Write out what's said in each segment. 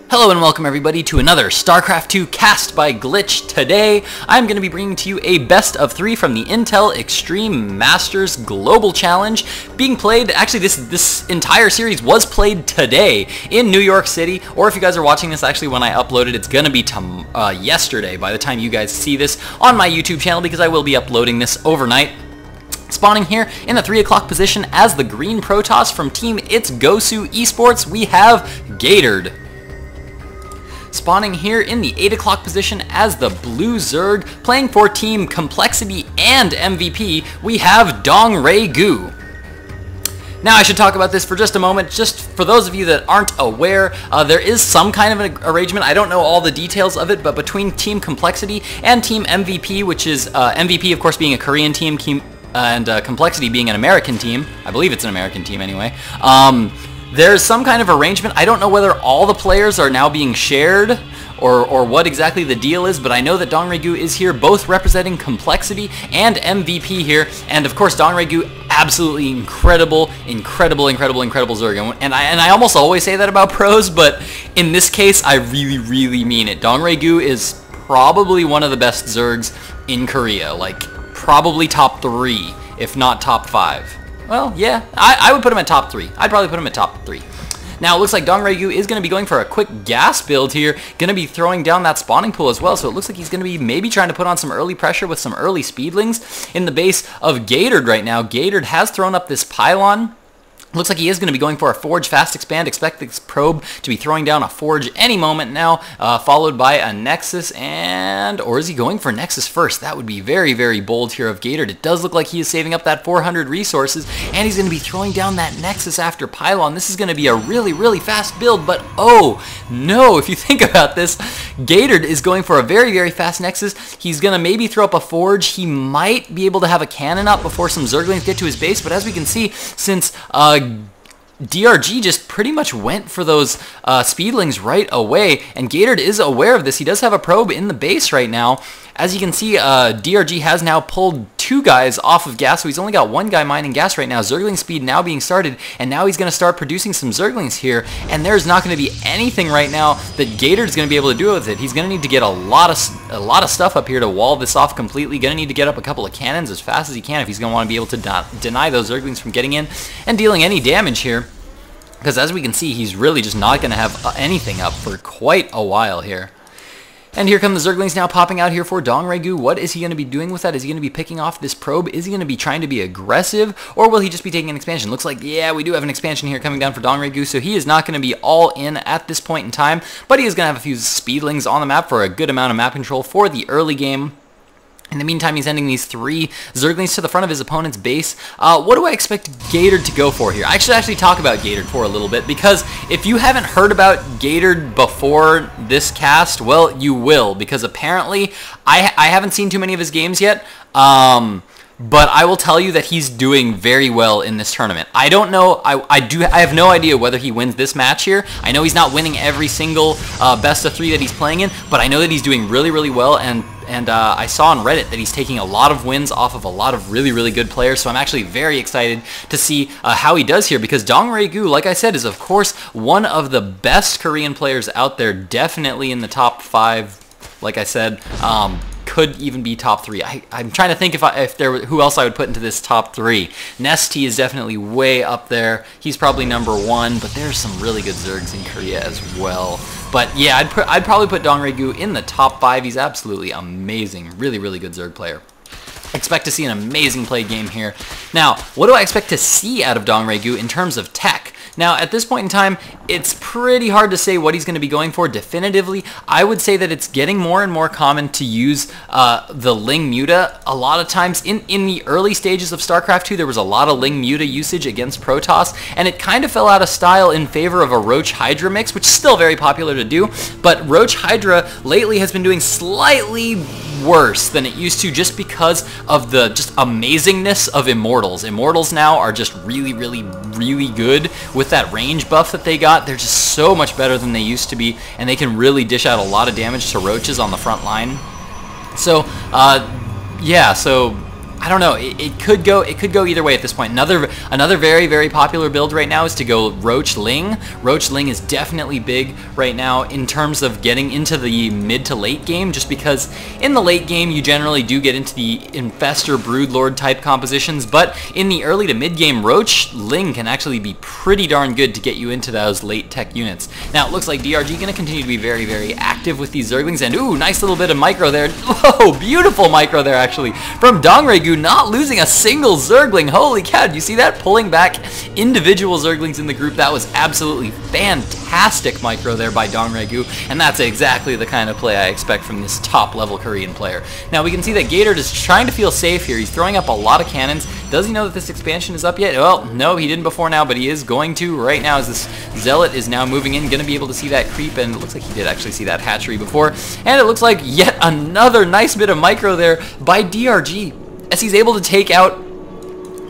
Hello and welcome everybody to another StarCraft 2 cast by Glitch. Today, I'm going to be bringing to you a best of 3 from the Intel Extreme Masters Global Challenge being played. Actually, this entire series was played today in New York City, or if you guys are watching this actually when I upload it, it's going to be yesterday by the time you guys see this on my YouTube channel, because I will be uploading this overnight. Spawning here in the 3 o'clock position as the green Protoss from Team It's Gosu Esports, we have GLiTCHStarCraft. Spawning here in the 8 o'clock position as the blue Zerg, playing for Team Complexity and MVP, we have DongRaeGu. Now I should talk about this for just a moment. Just for those of you that aren't aware, there is some kind of an arrangement. I don't know all the details of it, but between Team Complexity and Team MVP, which is MVP of course being a Korean team, and Complexity being an American team. I believe it's an American team anyway. There's some kind of arrangement. I don't know whether all the players are now being shared or what exactly the deal is, but I know that DongRaeGu is here both representing Complexity and MVP here, and of course DongRaeGu, absolutely incredible Zerg. And I almost always say that about pros, but in this case I really mean it. DongRaeGu is probably one of the best Zergs in Korea, like probably top 3, if not top 5. Well, yeah, I would put him at top 3. I'd probably put him at top 3. Now, it looks like DongRaeGu is going to be going for a quick gas build here, going to be throwing down that spawning pool as well, so it looks like he's going to be maybe trying to put on some early pressure with some early speedlings in the base of GLiTCHStarCraft right now. GLiTCHStarCraft has thrown up this pylon. Looks like he is going to be going for a Forge Fast Expand. Expect this probe to be throwing down a Forge any moment now, followed by a Nexus, or is he going for Nexus first? That would be very bold here of GLiTCHStarCraft. It does look like he is saving up that 400 resources, and he's going to be throwing down that Nexus after Pylon. This is going to be a really fast build, but oh no, if you think about this, GLiTCHStarCraft is going for a very fast Nexus. He's going to maybe throw up a Forge. He might be able to have a cannon up before some Zerglings get to his base, but as we can see, since DRG just pretty much went for those speedlings right away, and GLiTCHStarCraft is aware of this. He does have a probe in the base right now. As you can see, DRG has now pulled 2 guys off of gas, so he's only got 1 guy mining gas right now. Zergling speed now being started, and now he's going to start producing some Zerglings here, and there's not going to be anything right now that GLiTCHStarCraft is going to be able to do with it. He's going to need to get a lot of stuff up here to wall this off completely. Going to need to get up a couple of cannons as fast as he can if he's going to want to be able to deny those Zerglings from getting in and dealing any damage here. Because as we can see, he's really just not going to have anything up for quite a while here. And here come the Zerglings now popping out here for DongRaeGu. What is he going to be doing with that? Is he going to be picking off this probe? Is he going to be trying to be aggressive? Or will he just be taking an expansion? Looks like, yeah, we do have an expansion here coming down for DongRaeGu, so he is not going to be all in at this point in time, but he is going to have a few speedlings on the map for a good amount of map control for the early game. In the meantime, he's sending these 3 Zerglings to the front of his opponent's base. What do I expect GLiTCHStarCraft to go for here? I should actually talk about GLiTCHStarCraft for a little bit, because if you haven't heard about GLiTCHStarCraft before this cast, well, you will, because apparently I haven't seen too many of his games yet. But I will tell you that he's doing very well in this tournament. I don't know, I have no idea whether he wins this match here. I know he's not winning every single best of 3 that he's playing in, but I know that he's doing really well, and I saw on Reddit that he's taking a lot of wins off of a lot of really good players, so I'm actually very excited to see how he does here, because DongRaeGu, like I said, is of course one of the best Korean players out there, definitely in the top 5, like I said. Could even be top 3. I'm trying to think if there were who else I would put into this top 3. Nesty is definitely way up there. He's probably number 1, but there's some really good Zergs in Korea as well. But yeah, I'd probably put DongRaeGu in the top 5. He's absolutely amazing. Really good Zerg player. Expect to see an amazing played game here. Now, what do I expect to see out of DongRaeGu in terms of tech? Now, at this point in time, it's pretty hard to say what he's going to be going for definitively. I would say that it's getting more and more common to use the Ling Muta. A lot of times, in the early stages of StarCraft 2, there was a lot of Ling Muta usage against Protoss, and it kind of fell out of style in favor of a Roach Hydra mix, which is still very popular to do, but Roach Hydra lately has been doing slightly worse than it used to, just because of the just amazingness of Immortals. Immortals now are just really good with that range buff that they got. They're just so much better than they used to be, and they can really dish out a lot of damage to Roaches on the front line. So yeah, so I don't know. It could go either way at this point. Another very popular build right now is to go Roach Ling. Roach Ling is definitely big right now in terms of getting into the mid to late game, just because in the late game you generally do get into the Infestor Broodlord type compositions, but in the early to mid game, Roach Ling can actually be pretty darn good to get you into those late tech units. Now it looks like DRG going to continue to be very active with these Zerglings, and ooh, nice little bit of micro there. Whoa, beautiful micro there actually from Dongregu, not losing a single Zergling. Holy cow, did you see that? Pulling back individual Zerglings in the group. That was absolutely fantastic micro there by Dongregu, and that's exactly the kind of play I expect from this top level Korean player. Now we can see that Gatored is trying to feel safe here. He's throwing up a lot of cannons. Does he know that this expansion is up yet? Well, no, he didn't before now, but he is going to right now as this Zealot is now moving in, going to be able to see that creep, and it looks like he did actually see that hatchery before, and it looks like yet another nice bit of micro there by DRG, as he's able to take out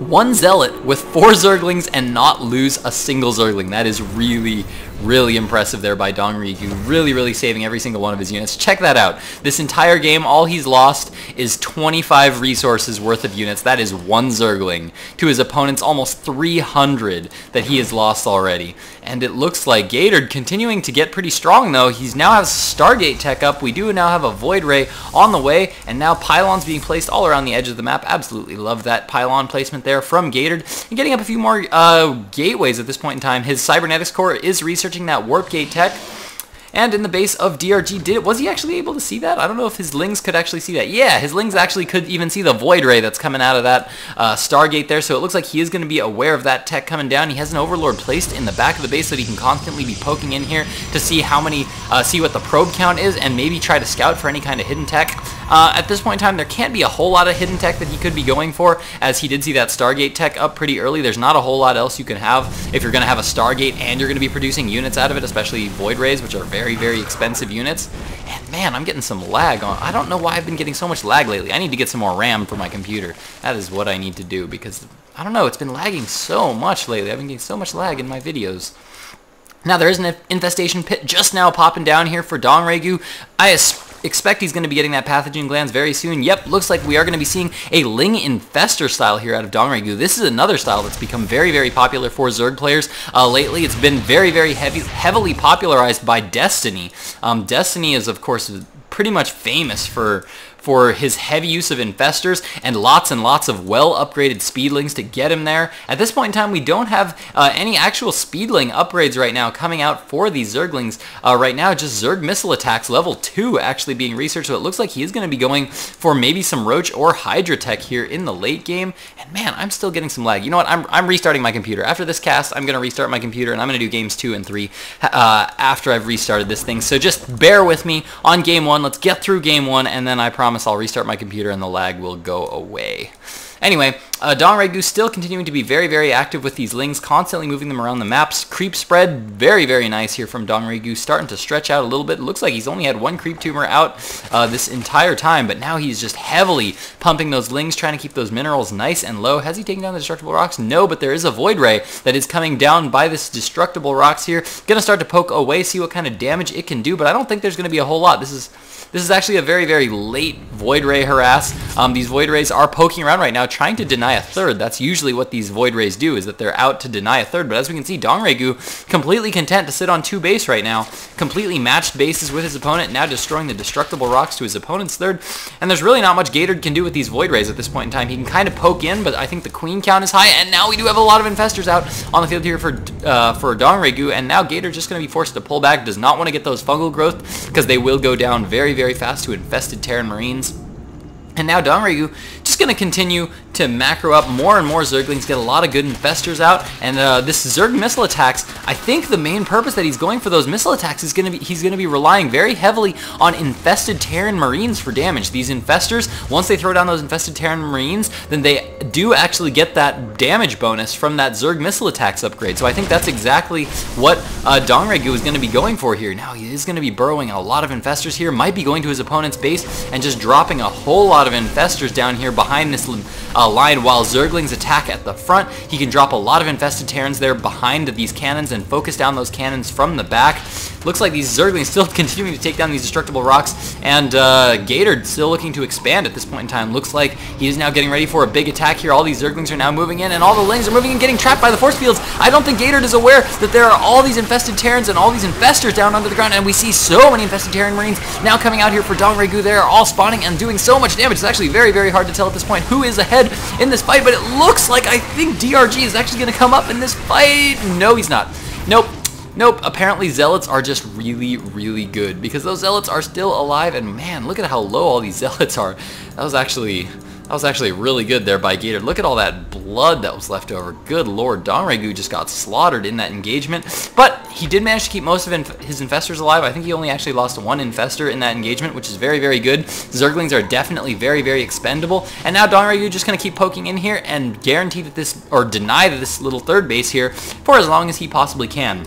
one Zealot with 4 Zerglings and not lose a single Zergling. That is really impressive there by Dongregu, really saving every single one of his units. Check that out. This entire game, all he's lost is 25 resources worth of units. That is 1 Zergling to his opponent's almost 300 that he has lost already. And it looks like Gatored continuing to get pretty strong though. He's now has Stargate tech up. We do now have a Void Ray on the way, and now pylons being placed all around the edge of the map. Absolutely love that pylon placement there from Gatored. And getting up a few more gateways at this point in time. His Cybernetics Core is researching that Warp Gate tech. And in the base of DRG, was he actually able to see that? I don't know if his Lings could actually see that. Yeah, his Lings actually could even see the Void Ray that's coming out of that Stargate there, so it looks like he is going to be aware of that tech coming down. He has an Overlord placed in the back of the base so that he can constantly be poking in here to see how many, see what the probe count is, and maybe try to scout for any kind of hidden tech. At this point in time, there can't be a whole lot of hidden tech that he could be going for, as he did see that Stargate tech up pretty early. There's not a whole lot else you can have if you're going to have a Stargate and you're going to be producing units out of it, especially Void Rays, which are very expensive units. And man, I'm getting some lag on. I don't know why I've been getting so much lag lately. I need to get some more RAM for my computer. That is what I need to do, because I don't know, it's been lagging so much lately. I've been getting so much lag in my videos. Now there is an infestation pit just now popping down here for Dongregu. I expect he's going to be getting that pathogen glands very soon. Yep, looks like we are going to be seeing a Ling Infestor style here out of Dongregu. This is another style that's become very popular for Zerg players lately. It's been very heavily popularized by Destiny. Destiny is of course pretty much famous for his heavy use of infestors and lots of well-upgraded speedlings to get him there. At this point in time, we don't have any actual speedling upgrades right now coming out for these Zerglings. Right now, just Zerg missile attacks level 2 actually being researched, so it looks like he is going to be going for maybe some Roach or Hydra tech here in the late game. And man, I'm still getting some lag. You know what? I'm restarting my computer. After this cast, I'm going to restart my computer, and I'm going to do games 2 and 3 after I've restarted this thing. So just bear with me on game 1. Let's get through game 1, and then I promise I'll restart my computer and the lag will go away. Anyway, Dongregu still continuing to be very active with these Lings, constantly moving them around the maps. Creep spread, very nice here from Dongregu, starting to stretch out a little bit. It looks like he's only had 1 creep tumor out this entire time, but now he's just heavily pumping those Lings, trying to keep those minerals nice and low. Has he taken down the destructible rocks? No, but there is a Void Ray that is coming down by this destructible rocks here. Gonna start to poke away, see what kind of damage it can do, but I don't think there's gonna be a whole lot. This is actually a very late Void Ray harass. These Void Rays are poking around right now, trying to deny a third. That's usually what these Void Rays do, is that they're out to deny a third. But as we can see, Dongregu completely content to sit on 2 base right now. Completely matched bases with his opponent, now destroying the destructible rocks to his opponent's third. And there's really not much Gatored can do with these Void Rays at this point in time. He can kind of poke in, but I think the queen count is high, and now we do have a lot of infestors out on the field here for Dongregu, and now Gatored's just going to be forced to pull back. Does not want to get those fungal growth, because they will go down very fast to infested Terran Marines. And now Dongregu just going to continue to macro up more and more Zerglings, get a lot of good infestors out, and this Zerg missile attacks, I think the main purpose that he's going for those missile attacks is going to be, he's going to be relying very heavily on infested Terran Marines for damage. These infestors, once they throw down those infested Terran Marines, then they do actually get that damage bonus from that Zerg missile attacks upgrade. So I think that's exactly what Dongregu is going to be going for here. Now he is going to be burrowing a lot of infestors here, might be going to his opponent's base and just dropping a whole lot of infestors down here behind this line while Zerglings attack at the front. He can drop a lot of infested Terrans there behind these cannons and focus down those cannons from the back. Looks like these Zerglings still continuing to take down these destructible rocks, and GLiTCHStarCraft still looking to expand at this point in time. Looks like he is now getting ready for a big attack here. All these Zerglings are now moving in, and all the Lings are moving in, getting trapped by the force fields. I don't think GLiTCHStarCraft is aware that there are all these infested Terrans and all these infestors down under the ground, and we see so many infested Terran Marines now coming out here for DongRegu. They are all spawning and doing so much damage. It's actually very, very hard to tell at this point who is ahead in this fight, but it looks like I think DRG is actually going to come up in this fight. No, he's not. Nope. Nope, apparently Zealots are just really, really good, because those Zealots are still alive, and man, look at how low all these Zealots are. That was actually really good there by GLiTCHStarCraft. Look at all that blood that was left over. Good lord, DongRegu just got slaughtered in that engagement, but he did manage to keep most of his infestors alive. I think he only actually lost one infestor in that engagement, which is very, very good. Zerglings are definitely very, very expendable, and now DongRegu just going to keep poking in here and guarantee that this, or deny this little third base here for as long as he possibly can.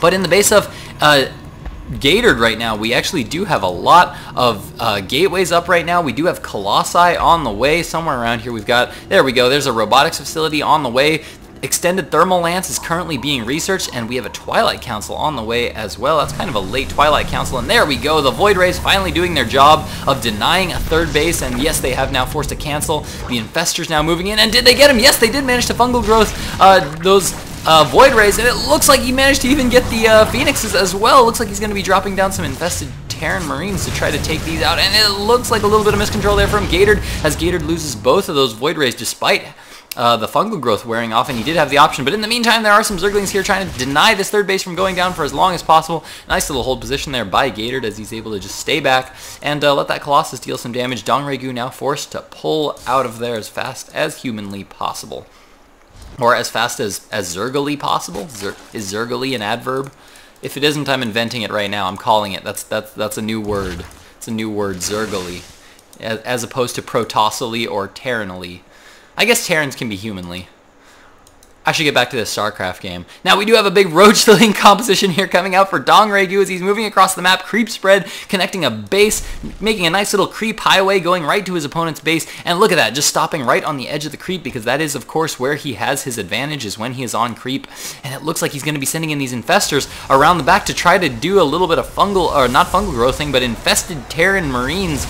But in the base of GLiTCHStarCraft right now, we actually do have a lot of gateways up right now. We do have Colossi on the way. Somewhere around here we've got, there we go, there's a robotics facility on the way. Extended Thermal Lance is currently being researched, and we have a Twilight Council on the way as well. That's kind of a late Twilight Council, and there we go. The Void Rays finally doing their job of denying a third base, and yes, they have now forced a cancel. The Infestors now moving in, and did they get him? Yes, they did manage to fungal growth those Void Rays, and it looks like he managed to even get the Phoenixes as well. It looks like he's going to be dropping down some infested Terran Marines to try to take these out, and it looks like a little bit of miscontrol there from GLiTCHStarCraft, as GLiTCHStarCraft loses both of those Void Rays despite the fungal growth wearing off, and he did have the option. But in the meantime, there are some Zerglings here trying to deny this third base from going down for as long as possible. Nice little hold position there by GLiTCHStarCraft as he's able to just stay back and let that Colossus deal some damage. DongRegu now forced to pull out of there as fast as humanly possible. Or as fast as Zergally possible? Is Zergally an adverb? If it isn't, I'm inventing it right now. I'm calling it. That's a new word. It's a new word, Zergally. As opposed to Protossally or Terranally. I guess Terrans can be humanly. I should get back to this StarCraft game. Now, we do have a big roach filling composition here coming out for DongRegu as he's moving across the map, creep spread, connecting a base, making a nice little creep highway going right to his opponent's base. And look at that, just stopping right on the edge of the creep, because that is, of course, where he has his advantage, is when he is on creep. And it looks like he's going to be sending in these infestors around the back to try to do a little bit of fungal, or not fungal growthing, but infested Terran Marines,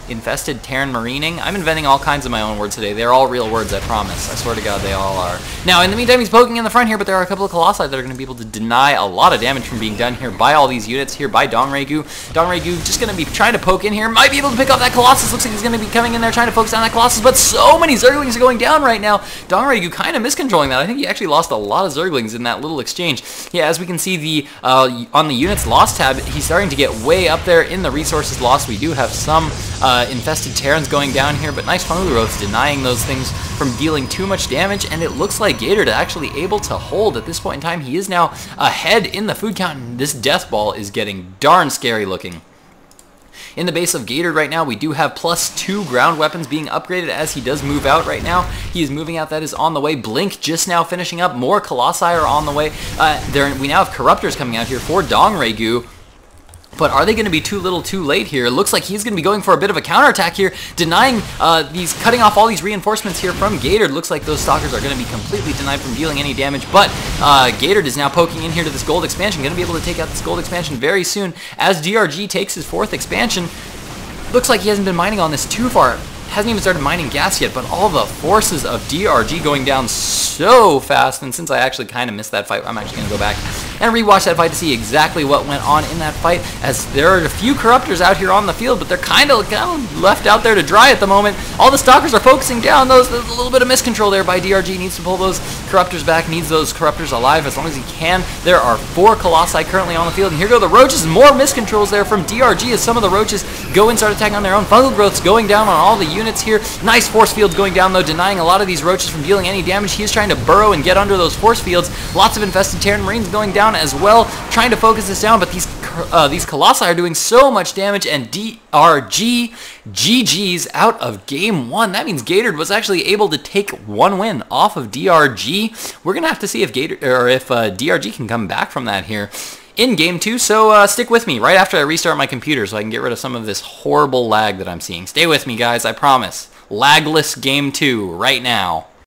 infested Terran Marining. I'm inventing all kinds of my own words today. They're all real words, I promise. I swear to God, they all are. Now, in the meantime, he's poking in the front here, but there are a couple of Colossi that are going to be able to deny a lot of damage from being done here by all these units here by DongRegu. DongRegu just going to be trying to poke in here. Might be able to pick up that Colossus. Looks like he's going to be coming in there trying to focus on that Colossus, but so many Zerglings are going down right now. DongRegu kind of miscontrolling that. I think he actually lost a lot of Zerglings in that little exchange. Yeah, as we can see, the on the units lost tab, he's starting to get way up there in the resources lost. We do have some infested Terrans going down here, but nice fungal growths denying those things from dealing too much damage, and it looks like GLiTCHStarCraft is actually able to hold at this point in time. He is now ahead in the food count, and this death ball is getting darn scary looking. In the base of GLiTCHStarCraft right now, we do have +2 ground weapons being upgraded as he does move out right now. He is moving out. That is on the way. Blink just now finishing up. More Colossi are on the way. We now have Corruptors coming out here for DongRegu. But are they going to be too little too late here? It looks like he's going to be going for a bit of a counterattack here, denying cutting off all these reinforcements here from GLiTCHStarCraft. Looks like those Stalkers are going to be completely denied from dealing any damage, but GLiTCHStarCraft is now poking in here to this gold expansion, going to be able to take out this gold expansion very soon as DRG takes his 4th expansion. Looks like he hasn't been mining on this too far. Hasn't even started mining gas yet, but all the forces of DRG going down so fast, and since I actually kind of missed that fight, I'm actually going to go back and rewatch that fight to see exactly what went on in that fight, as there are a few Corruptors out here on the field, but they're kind of left out there to dry at the moment. All the Stalkers are focusing down those. There's a little bit of miscontrol there by DRG. Needs to pull those Corruptors back, needs those Corruptors alive as long as he can. There are 4 Colossi currently on the field, and here go the Roaches. More miscontrols there from DRG as some of the Roaches go and start attacking on their own. Fungal growths going down on all the units here. Nice force fields going down, though, denying a lot of these Roaches from dealing any damage. He is trying to burrow and get under those force fields. Lots of infested Terran Marines going down as well, trying to focus this down, but these Colossi are doing so much damage, and DRG GG's out of game 1. That means GLiTCHStarCraft was actually able to take 1 win off of DRG. We're gonna have to see if DRG can come back from that here in game 2, so stick with me right after I restart my computer so I can get rid of some of this horrible lag that I'm seeing. Stay with me, guys, I promise. Lagless game 2 right now.